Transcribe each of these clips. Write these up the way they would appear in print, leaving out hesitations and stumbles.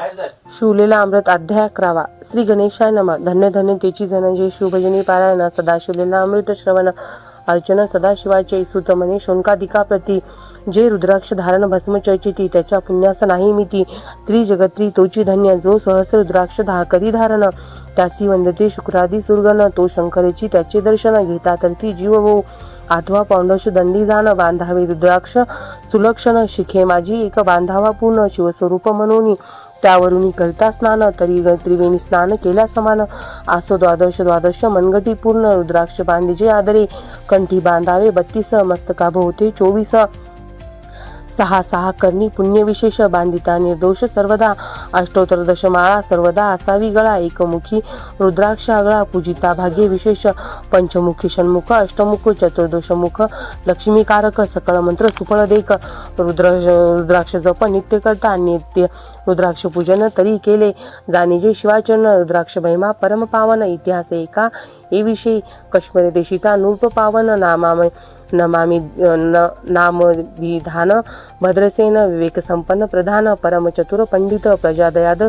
शिवलेला अमृत अध्याय 11. श्री गणेशाय नमः. धन्य धन्य तेची धनंजय शिवभजनी पारायण. सदा शिवलेला अमृत श्रवण अर्चन सदाशिवाचे सुतमने शोणकादिका प्रती. जे रुद्राक्ष धारण भस्म चर्चिती त्याच्या पुण्यास नाही मिती. त्रिजगत्री तोची धन्य जो सहस्र रुद्राक्ष करी धारण. त्यासी वंदते शुक्रादी सुरगण. तो शंकरेची त्याचे दर्शन घेता तरती जीव हो. अथवा पौंडश दंडी जाण. बांधावे रुद्राक्ष सुलक्षण. शिखे माझी एक बांधावा पूर्ण. शिवस्वरूप मनोनी त्यावरून करता स्नान. तरी त्रिवेणी स्नान केल्या समान. आसो द्वादश द्वादश मनगटी पूर्ण. रुद्राक्ष बांधीजे आदरे. कंठी बांधावे 32. मस्तका भोवते 24. सहा सहा करणी पुण्य विशेष. बांधिता निर्दोष सर्वदा. अष्टोत्तर दशमाळा सर्वदा असावी गळा. एकमुखी रुद्राक्ष आगळा. पूजिता भाग्य विशेष. पंचमुखी षण्मुख अष्टमुख चतुर्दशमुख लक्ष्मीकारक. सकळ मंत्र सुफळ देक. रुद्राक्ष जप नित्य करता. नित्य रुद्राक्ष पूजन तरी केले जाणीजे शिवाचरण. रुद्राक्ष महिमा परम पावन. इतिहास एका ए विषयी. काश्मीर देशीचा नूप पावन. नमामि नाम विधान. भद्रसेन विवेक संपन्न प्रधान. परम चतुर पंडित. प्रजादयाद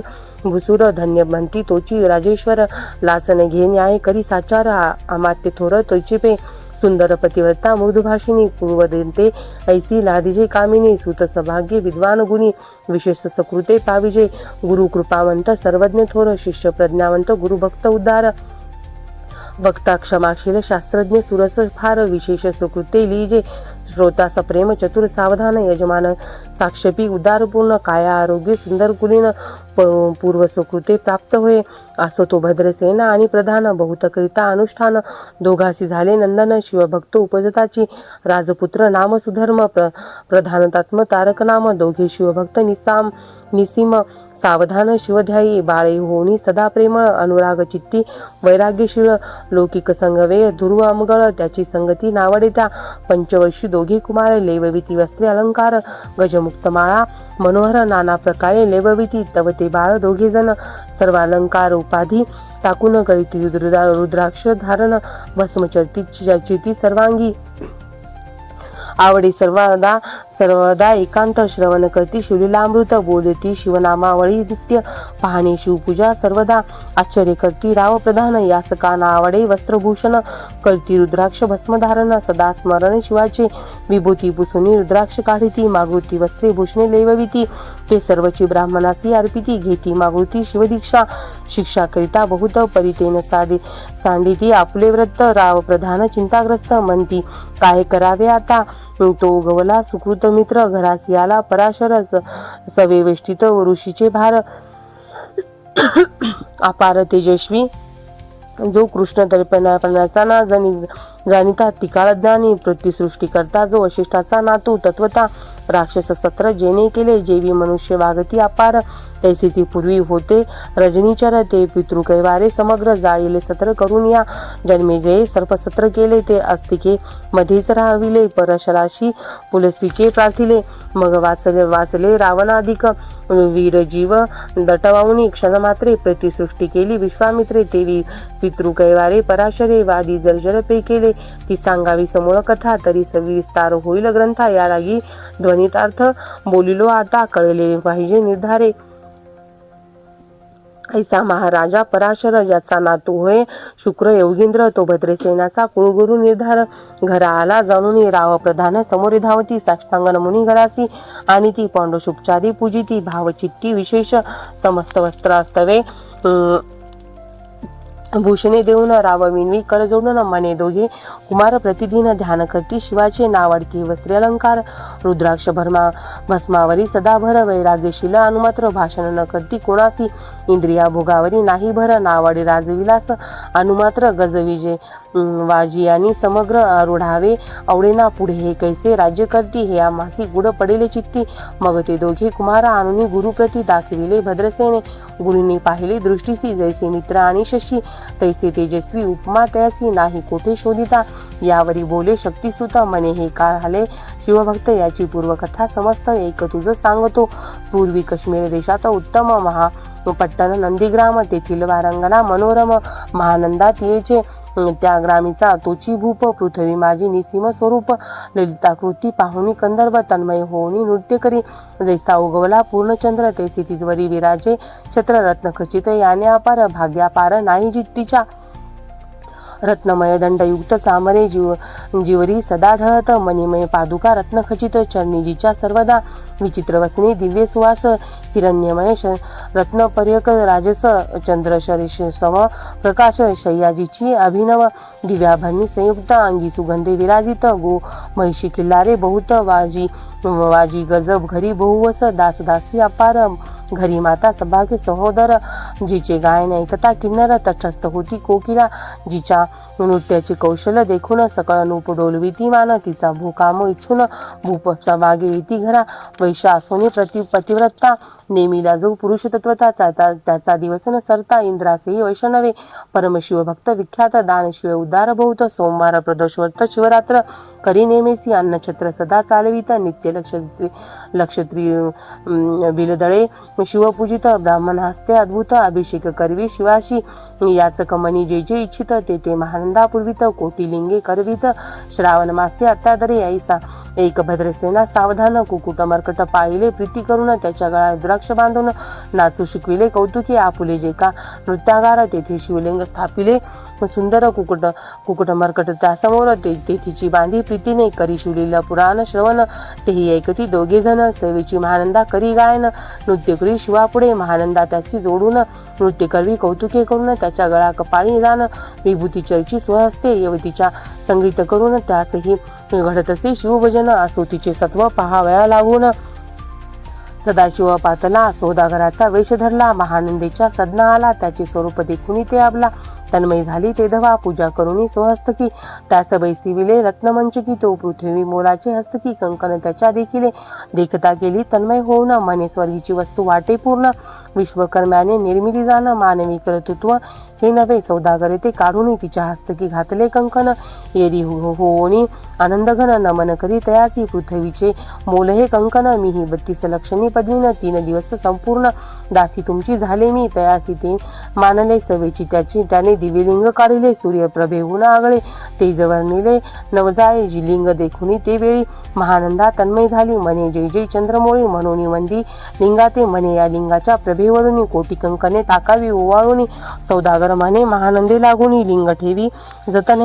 भुसूर. धन्य म्हणती तोची राजेश्वर. लाचन घे न्याय करी साचार. अमात्य थोर तोची पे. सुंदर पतिव्रता मृदुभाषिणी. पूर्वदेते ऐसी लादिजे कामिनी. सुत सभाग्य विद्वान गुणी. विशेष सकृते पाविजे. गुरु कृपावंत सर्वज्ञ थोर. शिष्य प्रज्ञावंत गुरुभक्त उद्धार. वक्ता क्षमाशील शास्त्रज्ञ. सुरस फार विशेष सुकृते लिहिजे. श्रोता सप्रेम चतुर सावधान. यजमान साक्षपी उदारपूर्ण. काया आरोग्य सुंदर कुलीन. पूर्व सुकृते प्राप्त होय. असो तो भद्रसेना आणि प्रधान. बहुतकरिता अनुष्ठान. दोघासी झाले नंदन. शिवभक्त उपजताची. राजपुत्र नाम सुधर्म. प्रधानतात्म तारक नाम. दोघे शिवभक्त निसीम. सावधान शिवध्यायी. बाळे होनी सदा प्रेमळ. अनुराग चित्ती वैराग्यशील. लौकिक संगवे ध्रुव अमगळ. त्याची संगती नावडेता. पंचवर्षी दोघे कुमार. लेवविती वस्त्रे अलंकार. गजमुक्त माळा मनोहर. नाना प्रकारे लेवविती. तव ते बाळ दोघे जण. सर्वालंकार उपाधी टाकून करीती रुद्राक्ष धारण. भस्म चर्चिती सर्वांगी. आवडी सर्वदा एकांत. श्रवण करती शिवलीला अमृत. बोलती शिवनामावळी नित्य. पाहणे शिवपूजा सर्वदा. आश्चर्य करती राव प्रधान. यासका नावडे वस्त्रभूषण. करती रुद्राक्ष भस्मधारण. सदा स्मरण शिवाचे. विभूती पुसुनी रुद्राक्ष काढिती. मागुती वस्त्रे भूषणे लेवविती. ते सर्वची ब्राह्मणासी अर्पिती. घेती मागुती शिवदीक्षा. शिक्षा करिता बहुत परितेन सांडिती आपुले व्रत. राव प्रधान चिंताग्रस्त. म्हणती काय करावे आता. तो गवला सुकृत मित्र. घरासी आला पराशर. सवे वेष्टित ऋषीचे भार. अपार तेजस्वी जो कृष्ण तर्पणाचा ना जाणिता. तिकाळ ज्ञानी. प्रतिसृष्टी करता जो वशिष्ठाचा नातू. तत्वता राक्षस सत्र जेने केले. जेवी मनुष्य वागती अपार. तैसे ती पूर्वी होते रजनीचर. ते पितृकैवारे समग्र. जाळीले सत्र करून या जन्मे जये सर्पसत्र केले. ते अस्तिके मध्येच राहविले. परशराशी पुलस्तीचे प्रार्थिले. मग वाचले रावणाधिक. वीरजीव दटवाऊनी क्षणमात्रे. प्रतिसृष्टी केली विश्वामित्रे. तेवी पितृकैवारे पराशरे. वादी जर्जर पे केले. ती सांगावी समूळ कथा. तरी सविस्तार होईल ग्रंथा. या लागी ध्वनितार्थ बोलिलो आता. कळले पाहिजे निर्धारे. ऐसा महाराजा पराशर. ज्याचा नातू होय शुक्र योगींद्र. तो भद्रसेनाचा कुळगुरु निर्धार. घरा आला जाणून राव प्रधान. समोरे धावती. साष्टांगन मुनी घरासी. आणि ती पौंडशोपचारी पूजिती. भावचित्ती विशेष. समस्त वस्त्र अस्तवे भूषणे देऊन. राव विणवी कर जोडून. मने दोघे कुमार प्रतिदिन. ध्यान करती शिवाचे. नावडती वस्त्रे अलंकार. रुद्राक्ष भस्मावरी सदाभर. वैराग्यशील अनुमात्र. भाषण न करती कोणासी. इंद्रिया भोगावरी नाही भर. नावडे राजविलास अनुमात्र. गजविजे वाजी आणि समग्र. आरूढावे आवडेना पुढे. हे कैसे राज्य करती. हे आम्हासी गुड पडेले चित्ती. मग ते दोघे कुमार आणून गुरुप्रती दाखविले भद्रसेने. गुरुनी पाहिले दृष्टीसी. जैसे मित्र आणि शशी तैसे तेजस्वी. उपमा त्यासी नाही कोठे शोधिता. यावरी बोले शक्तिसुत. मने हे काय झाले शिवभक्त. याची पूर्वकथा समस्त एक तुझ सांगतो. पूर्वी काश्मीर देशात उत्तम पट्टण नंदीग्राम. तेथील वारंगना मनोरम. महानंदात येचे त्या ग्रामीचा तोची भूप पृथ्वी माझी निसीम स्वरूप ललिताकृती पाहुणी कंदर्भ तन्मय होऊनी नृत्य करी जैसा उगवला पूर्णचंद्र तैसी तिजवरी विराजे छत्र रत्न खचित याने अपार भाग्यापार नाही जित्तीच्या रत्नमय दंडयुक्त चामरे जीवरी सदा ढळत मणिमय पादुका रत्नखचित चरणीजीच्या सर्वदा विचित्र वसनी दिव्य सुवास हिरण्यमय रत्नपर्यक राजस चंद्र शरीष सम प्रकाश शय्याजीची अभिनव दिव्याभरणी संयुक्त अंगी सुगंधे विराजित गो महिषी किल्लारे बहुत वाजी गजब घरी बहुवस दास दासी अपार घरी माता सभाग्य सहोदर जिचे गायन ऐकता किन्नर तटस्थ होती कोकिला जिच्या नृत्याचे कौशल्य देखून सकळ नूप डोलविती मान तिचा भूकाम इच्छून भूपचा मागे येती घरा वैश्या सोनी पतिव्रता नेमीला जो पुरुष तत्वताचा त्याचा दिवस न सरता इंद्रासेही वैष्णवे परमशिव भक्त विख्यात दानशिव उद्धार बहुत सोमवार प्रदोषवर्त शिवरात्र करी नेमेसी अन्नछत्र सदा चालवित नित्य लक्षत्री बिलदळे शिवपूजित ब्राह्मण हस्ते अद्भुत अभिषेक करवी शिवाशी याचक मनी जे जे इच्छित ते महानंदा पूर्वित कोटिलिंगे करवित श्रावण मासे अत्यादरे ऐसा एक भद्रसेना सावधान कुकुट मर्कट पाहिले प्रीती करून त्याच्या गळ्यात द्राक्ष बांधून नाचू शिकविले कौतुकी आपुले जे का नृत्यागार तेथे शिवलिंग स्थापिले सुंदर कुकुट मर्कट त्यासमोर तेथीची बांधी प्रीतीने करी शिवलेला पुराण श्रवण तेही ऐकती दोघे जण सेवेची महानंदा करी गायन नृत्य करी शिवापुढे महानंदा त्याची जोडून नृत्य करवी कौतुके करून त्याच्या गळा कपाळी जाण विभूती चर्ची स्वहस्ते यवतीच्या संगीत करून त्यासही घडत असे शिवभजन असो तिचे सत्व पहावया लागून सदाशिव पातला सौदागराचा वेश धरला महानंदेच्या सदना आला त्याचे स्वरूप देखुनी ते आबला तन्मय झाली ते धवा पूजा करुणी स्वहस्तकी त्यास बैसिविले रत्नमंचकी तो पृथ्वी मोलाचे हस्तकी कंकण त्याच्या देखिले देखता केली तन्मय होऊन मने स्वर्गीची वस्तू वाटे पूर्ण विश्वकर्म्याने निर्मिली जाणं मानवी कर्तृत्व हे नव्हे सौदागर ते काढून तिच्या हस्तकी घातले कंकण एरी होऊनी आनंदघन नमन करी तयासी पृथ्वीचे मोल हे कंकण मीही 32 लक्षणी पदवीन 3 दिवस संपूर्ण दासी तुमची झाले मी तयासी ते मानले सवेची त्याने दिव्यलिंग काढले सूर्यप्रभेहून आगळे ते जवळ नेले नवजाये लिंग देखुनी ते वेळी महानंदा तन्मय झाली मने जय जय चंद्रमोळी म्हणून वंदी लिंगाते मने या लिंगाच्या प्रभेवरून कोटी कंकणे टाकावी ओवाळून सौदागर म्हणे महानंदे लागून लिंग ठेवी जतन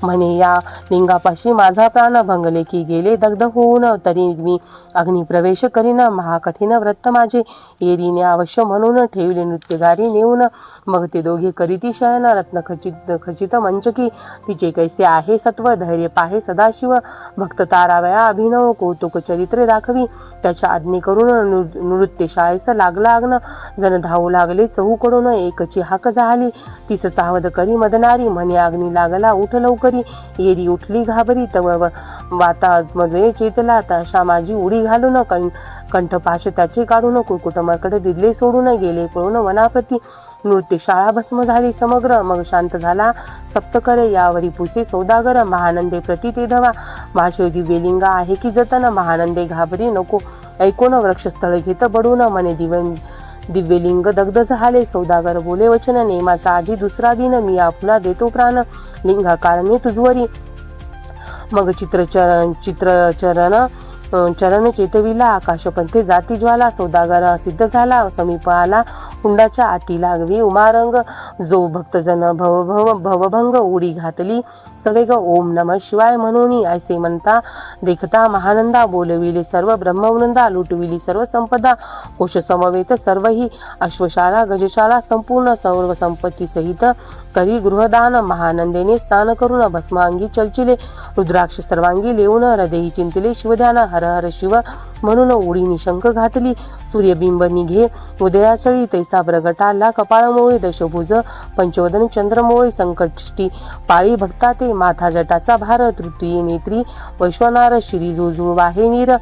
म्हणे या लिंगापाशी माझा प्राण भंगले की गेले दग्ध होऊन तरी मी अग्निप्रवेश करीन महाकठीण व्रत माझे एरीने अवश्य म्हणून ठेवले नृत्यगारी नेऊन मग ते दोघे करीती शयन रत्न खचित मंचकी तिचे कैसे आहे सत्व धैर्य पाहे सदाशिव भक्त तारावया अभिनव कौतुक चरित्रे दाखवी त्याच्या आज्ञे करून नृत्य शाळेस लागला अग्न जण धावू लागले चहूकडून एकची हाक झाली तीस सावध करी मदनारी म्हणे अग्नी लागला उठ लवकरी एरी उठली घाबरी तव वातामध्ये चेतला तशा माझी उडी घालून कंठपाश त्याचे काढून कुकुटमर्कट दिदले सोडून गेले पळून वनाप्रती नृत्य शाळा भस्म झाली समग्र मग शांत झाला सप्तकरे यावरी पुसे सौदागर महानंदे प्रति ते धवा भाषे दिव्यलिंग आहे की जतन महानंदे घाबरी नको ऐकून वृक्षस्थळ घेत बडून मने दिव्यलिंग दग्ध झाले सौदागर बोले वचन नेमाचा आजी दुसरा दिन मी आपला देतो प्राण लिंगा कारणे तुझवरी मग चरण चेतविला आकाशपंथे जाती ज्वाला सौदागर सिद्ध झाला समीप आला कुंडाच्या आटी लागवी उमारंग जो भक्तजन भवभंग उडी घातली सवेग ओम नमः शिवाय म्हणून ऐसे म्हणता देखता महानंदा बोलविले सर्व ब्रह्मवृंदा लुटविली सर्व संपदा कोश समवेत सर्वही अश्वशाला गजशाला संपूर्ण सर्व संपत्ती सहित करी गृहदान महानंदेने स्नान करून भस्मांगी चलचिले रुद्राक्ष सर्वांगी लेऊन हृदयी चिंतले शिवध्यान हर हर शिव म्हणून उडीनी शंख घातली सूर्यबिंब निघे उदयाचळी तैसा प्रगटाला कपाळमोळे दशभुज पंचवदन चंद्रमोळे संकष्टी पाळी भक्ता ते माथा जटाचा भार तृतीय नेत्री वैश्वनार श्री जुळजुळ वाहे नीर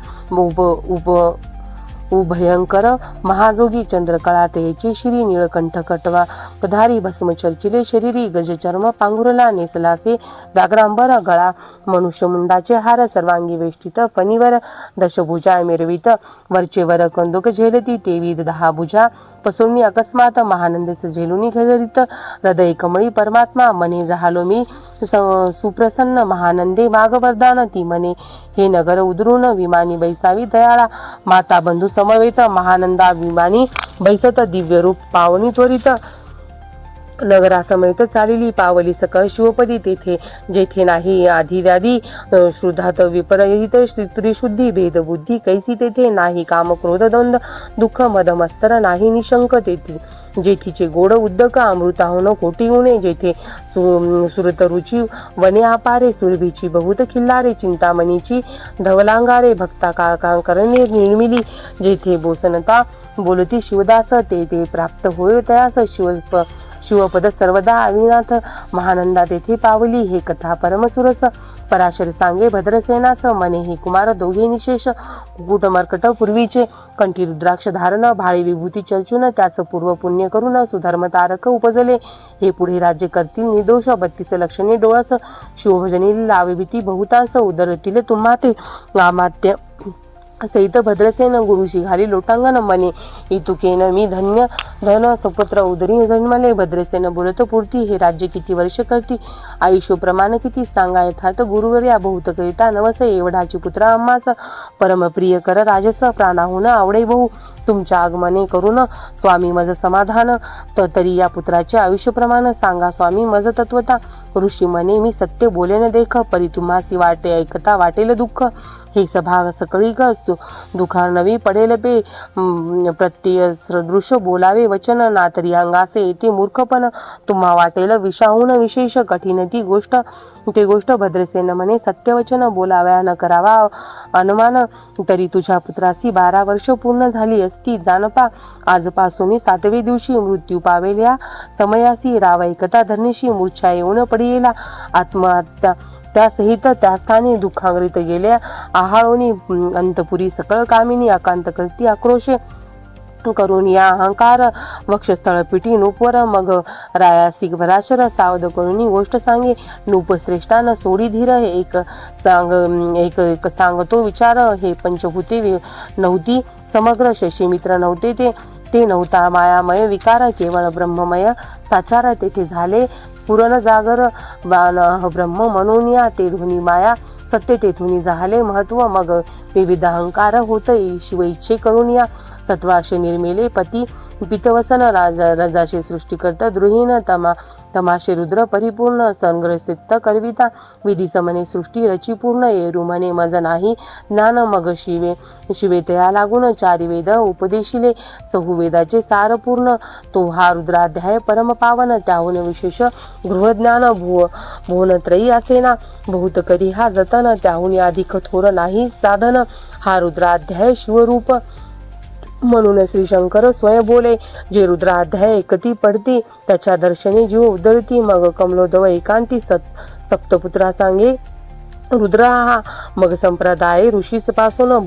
उभयंकर महाजोगी चंद्रकळा तेची श्री नीळकंठ कटवा पधारी भस्म चर्चिले शरीरी गजचर्म पांघुरला नेसलासे व्याघ्रांबर गळा मनुष्यमुंडाचे हार सर्वांगी वेष्टित फणीवर दशभुजा मिरवित वरचे वर कंदुक झेलती तेवी 10 भुजा पसोनी अकस्मात महानंदेस झेलुनी घरित हृदय कमळी परमात्मा मने झालो मी सुप्रसन्न महानंदे मागवरदान ती मने हे नगर उदरून विमानी बैसावी दयाळा माता बंधू समवेत महानंदा विमानी बैसत दिव्य रूप पावनी त्वरित नगरासमेत चालिली पावली सकळ शिवपदी तेथे जेथे नाही आधी व्याधी श्रुधात विपरीत त्रिशुद्धी भेदबुद्धी कैसी तेथे नाही काम क्रोध द्वंद दुःख मदमस्तर नाही निशंक तेथे जेथीचे गोड उद्दक अमृताहून कोटी उणे जेथे सुरत रुची वने अपारे सुरभीची बहुत खिल्लारे चिंतामणीची धवलांगारे भक्ता काळकांकरणे निर्मिली जेथे बोसनता बोलती शिवदास ते प्राप्त होय तयास शिवपद सर्वदा अविनाथ महानंदा तेथे पावली हे कथा परमसुरस पराशर सांगे भद्रसेनास मने हे कुमार दोघे निशेष कुकुट मर्कट पूर्वीचे कंठी रुद्राक्ष धारण भाळी विभूती चर्चून त्याच पूर्व पुण्य करून सुधर्म तारक उपजले हे पुढे राज्य करतील निर्दोष 32 लक्षणे डोळस शिवभजनी लाविती बहुतांस उदरतील तुम्हा ते अमात्य सहित भद्रसेन गुरुशी घाली लोटांगण मने इतुकेन मी धन्य धन सपुत्र उदरी जन्मले भद्रसेन बोलत पुरती हे राज्य किती वर्ष करती आयुष्य प्रमाण किती सांगा यथार्थ गुरुवर्या बहुत करिता नवस एवढाची पुत्र आम्हास परमप्रिय कर राजस प्राणाहून आवडे बहु तुमच्या आगमने करून स्वामी मज समाधान तरी या पुत्राचे आयुष्य प्रमाण सांगा स्वामी मज तत्वता ऋषी म्हणे मी सत्य बोलेन देख परी तुम्हासी वाटे ऐकता वाटेल दुःख हे सभा सकळी असतो दुखार नवी पडेल पे प्रत्यय सदृश बोलावे वचन ना तरी अंगासे येते मूर्खपण तुम्हा वाटेल विषाहून विशेष कठीण ती गोष्ट भद्रसेन म्हणे सत्यवचन बोलाव्या न करावा अनुमान तरी तुझ्या पुत्रासी 12 वर्ष पूर्ण झाली असती जानपा आजपासून 7वे दिवशी मृत्यू पावेल्या समयासी रावैकता धरणीशी मूर्छा येऊन पडियेला आत्महत्या त्यासहित त्या स्थानी दुःखाग्रित गेल्या आहाळोनी अंतपुरी सकळ कामिनी आकांत करती आक्रोशे करून या अहंकार वक्षस्थळ पिटी नूपवर मग रायासी भराशर सावध करून गोष्ट सांगे नूप श्रेष्ठान सोडी धीर एक सांगतो विचार हे पंचभूते नव्हती समग्र शशी मित्र नव्हते ते नव्हता मायामय विकार केवळ ब्रह्ममय साचार तेथे झाले पुरण जागर ब्रह्म म्हणून या ते ध्वनी माया सत्य तेथून झाले महत्व मग विविध अहंकार होत शिव इच्छे करून या सत्वाशे निर्मिले पती पितवसन राजाशे सृष्टी करता द्रुहीन तमाशे रुद्र परिपूर्ण संग्रसित करविता विधी समने सृष्टी रची पूर्ण येरू म्हणे मज नाही ज्ञान मग शिवे तया लागून 4 वेद उपदेशिले वेदाचे सार पूर्ण तो हा रुद्राध्याय परम पावन त्याहून विशेष गृहज्ञान भुवनत्रयी असेना बहुत करी हा जतन त्याहून अधिक थोर नाही साधन हा रुद्राध्याय शिवरूप म्हणून श्री शंकर स्वयं बोले जे रुद्राध्याय एकती पडती त्याच्या दर्शनी जीव उदरती मग कमलोदव एकांती सप्तपुत्रा सांगे रुद्र हा मग संप्रदाय ऋषीस पासून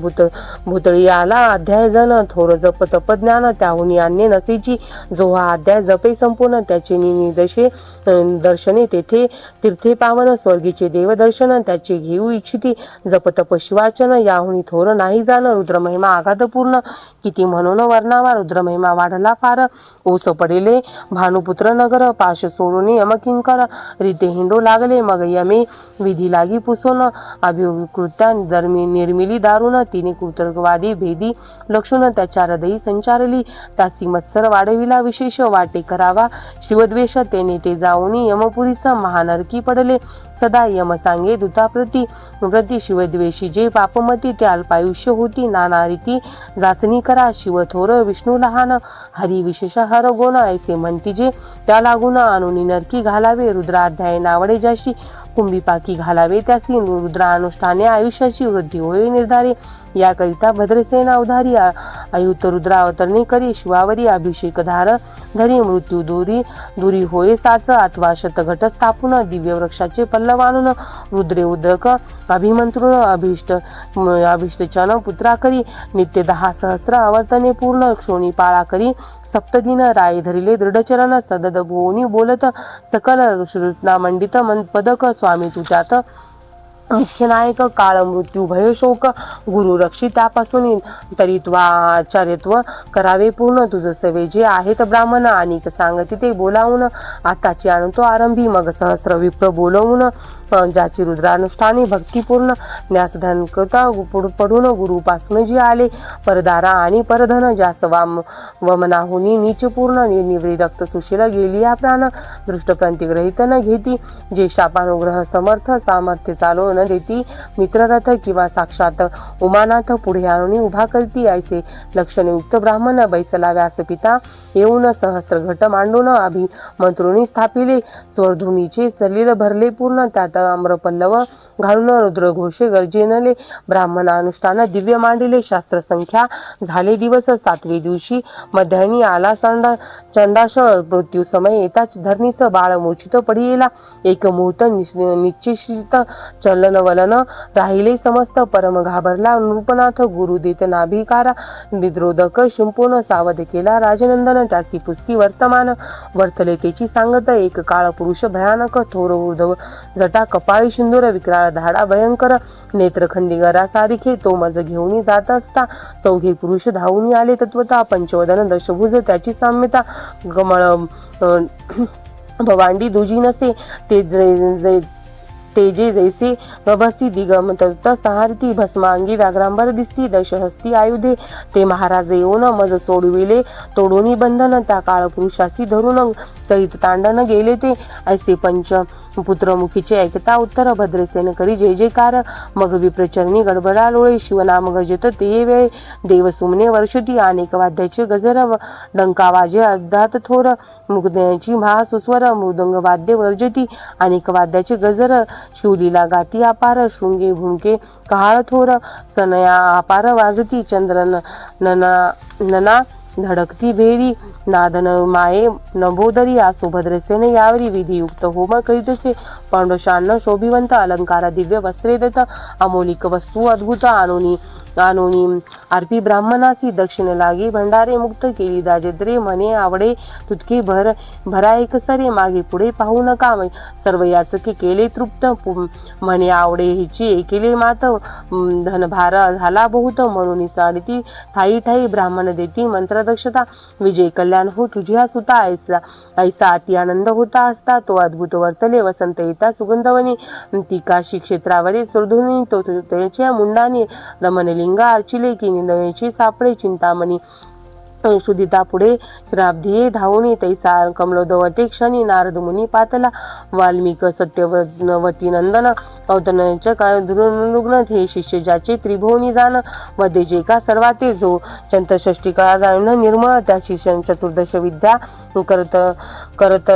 भूतळी आला अध्याय जन थोर जप तपज्ञान त्याहून अन्य नसेची जो हा अध्याय जपे संपूर्ण त्याचे निदर्शे दर्शने तेथे तीर्थे पावन स्वर्गीचे देवदर्शन त्याचे घेऊ इच्छिती जप तप शिवाचन याहुनी थोर नाही जाण रुद्रमहिमा आघातपूर्ण किती म्हणून वर्णावा रुद्रमहिमा वाढला फार ओस पडेले भानुपुत्र नगर पाश सोडून यमकिंकर रीते हिंडू लागले मग यमे विधी लागी पुसून अभिकृत्या निर्मिली दारुण तिने कुतर्कवादी भेदी लक्षून त्याच्या हृदयी संचारली तासी मत्सर वाढविला विशेष वाटे करावा शिवद्वेष तेने ते जाऊन यमपुरीस महानरकी पडले सदा यम सांगे दूताप्रती शिवद्वेषी जे पापमती ते अल्पायुष्य होती नाना रीती जाचणी करा शिव थोर विष्णू लहान हरी विशेष हर गोण ऐसे म्हणती जे त्या लागून आणून नरकी घालावे रुद्राध्याय नावडे जाशी कुंभीपाकी घालावे त्यासी रुद्रानुष्ठाने आयुष्याची वृद्धी होय निर्धारे. याकरिता भद्रसेन अवधारी आयुत रुद्रावतरणे करी शिवावरी अभिषेक धार धरी मृत्यू दुरी होय साच अथवा शतघट स्थापून दिव्य वृक्षाचे पल्लव आणून रुद्रे उदक अभिमंत्रून अभिष्टचन पुत्रा करी नित्य 10 सहस्र आवर्तने पूर्ण क्षोणी पाळा करी सप्तदिन राय धरिले दृढचरण सदद भुवनी बोलत सकल श्रुतना मंडित पदक स्वामी तुझ्यात मुख्य नायक काळ मृत्यू भय शोक गुरु रक्षी त्यापासून तरीत्वा आचार्यत्व करावे पूर्ण तुझ सवे जे आहेत ब्राह्मण अनेक सांगती ते बोलावून आताची आणतो आरंभी मग सहस्र विप्र बोलवून ज्याची रुद्रानुष्ठाने भक्तिपूर्ण न्यासधन करता पडून गुरुपासून जी आले परदारा आणि परधन ज्यास वमनाहुनी नीचपूर्ण निवृत्त सुशील गेली या प्राण दृष्टप्रांतिग्रहित न घेती जे शापानुग्रह समर्थ सामर्थ्य चालू न देती मित्ररथ किंवा साक्षात उमानाथ पुढे आणून उभा करती ऐसे लक्षणयुक्त ब्राह्मण बैसला व्यासपिता येऊन सहस्र घट मांडून अभिमंत्रुनी स्थापिले स्वरधुनीचे सलील भरले पूर्ण त्यात आम्रपल्लव घालून रुद्रघोषे गर्जेनले ब्राह्मण अनुष्ठान दिव्य मांडिले शास्त्र संख्या झाले दिवस 7वे दिवशी मध्यानी आला चंडाश मृत्यू समय येताच धरणीस बाळ मूर्छित पडिला एक मुहूर्त निश्चित चलन वलन राहिले समस्त परम घाबरला नृपनाथ गुरु देत नाभिकारा निद्रोदक शिंपून सावध केला राजनंदन त्याची पुस्ती वर्तमान वर्तले त्याची सांगत एक काळ पुरुष भयानक थोर उर्धव जटा कपाळी सिंदूर विक्राळ धाडा भयंकर नेत्रखंडिगरा सारिखे तो मज घेऊन जात असता चौघे पुरुष धावून आले तत्वता पंचवदन दशभुज त्याची साम्यता गमळ भवांडी दुजी नसे तेजे जैसे प्रभस्ती दिगमत सहारती भस्मांगी व्याघ्रांबर दिसती दशहस्ती आयुधे ते महाराज येऊन मज सोडविले तोडूनी बंधन त्या काळ पुरुषासी धरून करीत तांडन गेले ते ऐसे पंच पुत्रमुखीचे ऐकता उत्तर भद्रसेन करी जय जयकार मग विप्रचरणी गडबडा लोळे शिवनाम गजत ते वेळे देव सुमने वर्षती अनेक वाद्याचे गजर डंका वाजे अर्धात थोर मुग्ध्याची महासुस्वर मृदंग वाद्य वर्जती अनेक वाद्याचे गजर शिवलीला गाती अपार शृंगे भुंके कहाळ थोर सनया अपार वाजती चंद्र नना धडकती भेरी नादन माये नभोदरी आसो भद्रसेने यावरी विधियुक्त होम करीतसे पांडुशान्न शोभिवंत अलंकार दिव्य वस्त्रे देत अमोलिक वस्तू अद्भुत आणोनी आरपी ब्राह्मणासी दक्षिण लागी भंडारे मुक्त केली दारिद्र्ये म्हणे आवडे तुतके भरा एकसरे मागे पुढे पाहू नका सर्व याचके केले तृप्त म्हणे आवडे हिची एकेले मात धनभार झाला बहुत म्हणून साडती ठाई ठाई ब्राह्मण देती मंत्रदक्षता विजय कल्याण हो तुझ्या सुता ऐसा अति आनंद होता असता तो अद्भुत वर्तले वसंत येता सुगंधवनी ती काशी क्षेत्रावरील सुरधुनी तो त्याच्या मुंडाने रमणली लिंगा अर्चिले की निंदण्याची सापडे चिंतामणी सुदिता पुढे श्राब्धिये धावणी तैसा कमलोदवते क्षणी नारद मुनी पातला वाल्मिक सत्यवती नंदन अवतरणाच्या काळ दुर्नुग्न हे शिष्य ज्याचे त्रिभुवनी जाण मध्ये जे का सर्वाते जो चंतषष्टी काळा जाण निर्मळ त्या शिष्य चतुर्दश विद्या करत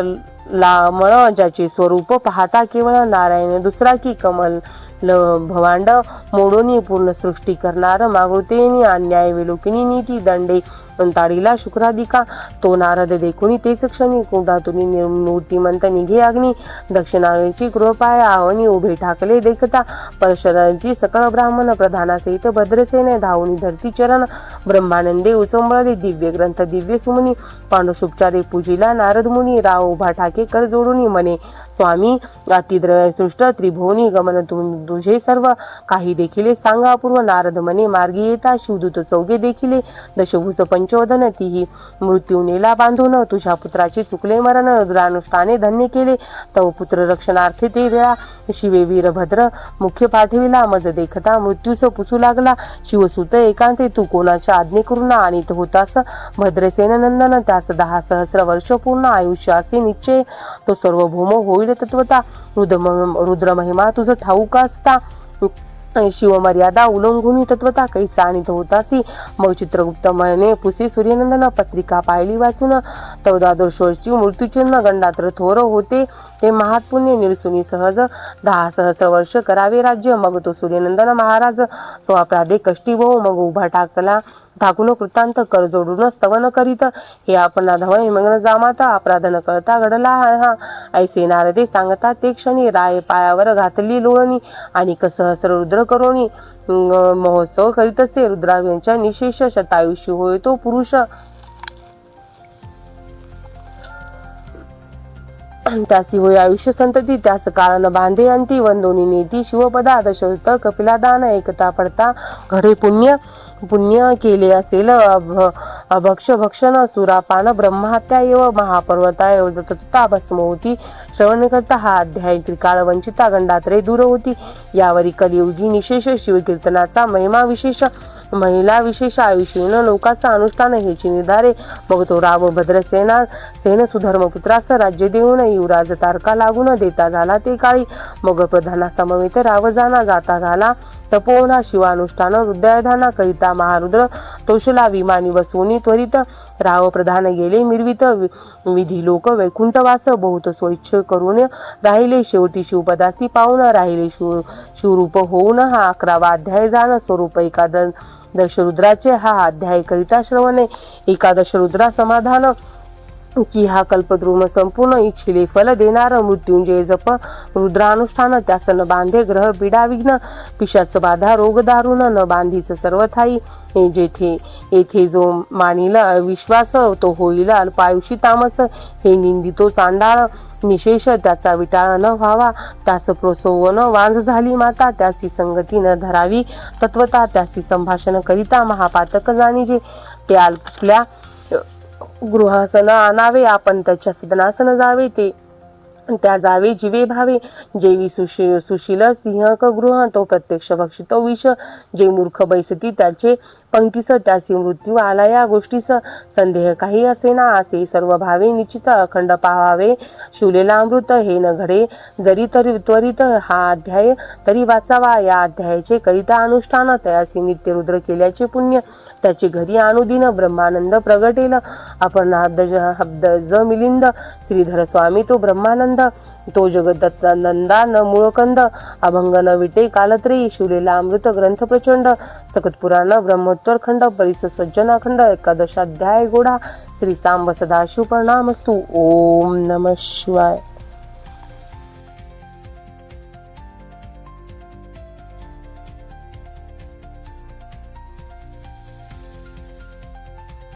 लामळ ज्याचे स्वरूप पाहता केवळ नारायण दुसरा की कमल भवांड मोडोनी पूर्ण सृष्टी करणार मागुतेनी अन्याय विलोकिनी नीती दंडे ताडीला शुक्रादिका तो नारद देखुनी तेच क्षणी कुंडातुनी मूर्तिमंत निघे अग्नी दक्षिणाची कृपाय आवनी उभे ठाकले देखता परशरांची सकळ ब्राह्मण प्रधानासहित भद्रसेने धावणी धरती चरण ब्रह्मानंदे उचंबळले दिव्य ग्रंथ दिव्य सुमनी पांडुशुपचारे पूजिला नारद मुनी राव उभा ठाके कर जोडून म्हणे स्वामी अतिद्रसृष्ट त्रिभुवनी गमन तुझे सर्व काही देखिले सांगा अपूर्व नारद म्हणे मार्गी येता शिवदूत चौघे देखिले दशभुज पंचवदन तीही मृत्यू नेला बांधून तुझ्या पुत्राचे चुकले मरण रुद्रानुष्ठाने धन्य केले तव पुत्र रक्षणार्थे ते वेळा शिवे वीरभद्र मुख्य पाठविला मज देखता मृत्यूस पुसू लागला शिवसुत एकांते तू कोणाच्या आज्ञेकरून आणीत होतास भद्रसेन नंदन त्यास 10 सहस्र वर्ष पूर्ण आयुष्य असे निश्चय तो सर्व भूम होईल तत्वता रुद्र महिमा तुझ ठाऊक असता शिवमर्यादा उल्लंघुनी तत्वता कैसा आणीत होतासी मग चित्रगुप्त म्हणे पुसी सूर्यनंदन पत्रिका पाहिली वाचून 14 वर्षी मृत्यूचिन्ह गंडात्र थोर होते ते महात्पुण्य निरसुनी सहज 10 सहस्र वर्ष करावे राज्य. मग तो सूर्यनंदन महाराज तो अपराधे कष्टी वो मग उभा ठाकून कृतांत कर जोडून स्तवन करीत. हे आपण धवय मग्न जामाता अपराध न कळता घडला हा. ऐसे नारदे सांगता ते क्षणी राय पायावर घातली लोळणी आणि सहस्र रुद्र करोनी महोत्सव करीत असे. रुद्राव्यांच्या निशेष शतायुषी होय तो पुरुष. त्यासी होय आयुष्य संतती त्यास काळान बांधे अंती. वंदोनी नेती शिवपदा दशरथ कपिला दान एकता पडता घडे पुण्य केले असेल भक्षण सुरापान ब्रह्महत्या एव महापर्वता एव तत्ता भस्म होती. श्रवण करता हा अध्याय त्रिकाळ वंचिता गंडात्रे दूर होती. यावरी कलियुगी निशेष शिवकीर्तनाचा महिला विशेष आयुष्यन लोकाचा अनुष्ठान हेची निर्धारे. मग तो राम भद्रसेन सुधर्मपुत्रास राज्य देऊन युवराज तारका लागून देता झाला ते काळी. मग प्रधाना समवेत राव जाता झाला तपोवना शिवानुष्ठान हृदयधाना करिता महारुद्र तोषला विमानी बसवून त्वरित राव प्रधान गेले मिरवित विधी लोक वैकुंठवास बहुत स्वइच्छ करून राहिले. शेवटी शिवपदासी पाहून राहिले शिवरूप होऊन हा 11वा अध्याय जाण. स्वरूप एकादश रुद्राचे हा अध्याय करिता श्रवणे. एकादश रुद्रा समाधान की हा कल्पद्रुम संपूर्ण इच्छिले फल देणार. मृत्युंजय जप रुद्रानुष्ठान त्यासन बांधे ग्रह पीडा विघ्न पिशाच बाधा रोग दारुण न बांधीच सर्वथाई. येथे जो मानिल विश्वास तो होईल अल्पायुषी तामस. हे निंदितो चांडाळ निशेष त्याचा विटाळ न व्हावा. त्यास प्रोत्सवन वांझ झाली माता त्यासी संगती न धरावी तत्वता. त्यासी संभाषण करिता महापातक जाणीजे. ते आपल्या गृहासन आणावे आपण त्याच्या सदनासन जावे. ते त्या जावे जीवे भावे. जेवी सुशील सिंहक गृह तो प्रत्यक्ष भक्षितो विष. जे मूर्ख बैसती त्याचे पंक्तीस त्यासी मृत्यू आला या गोष्टीस. संदेह काही असेना असे सर्व भावे निश्चित अखंड पाहावे शिवलेला अमृत. हे न घडे जरी तरी त्वरित हा अध्याय तरी वाचावा. या अध्यायाचे करिता अनुष्ठान तयासी नित्य रुद्र केल्याचे पुण्य. त्याचे घरी अनुदिन ब्रह्मानंद प्रगटेल. आपण हब्द मिलिंद श्रीधर स्वामी तो ब्रह्मानंद. तो जगदत्तानंदा न मूळकंद. अभंग न विटे कालत्री शिवलेला अमृत ग्रंथ प्रचंड. सकत पुराण ब्रह्मोत्तर खंड परिस सज्जनाखंड. एकादशाध्याय गोडा. श्री सांब सदाशिव प्रणामस्तु. ओम नमः शिवाय.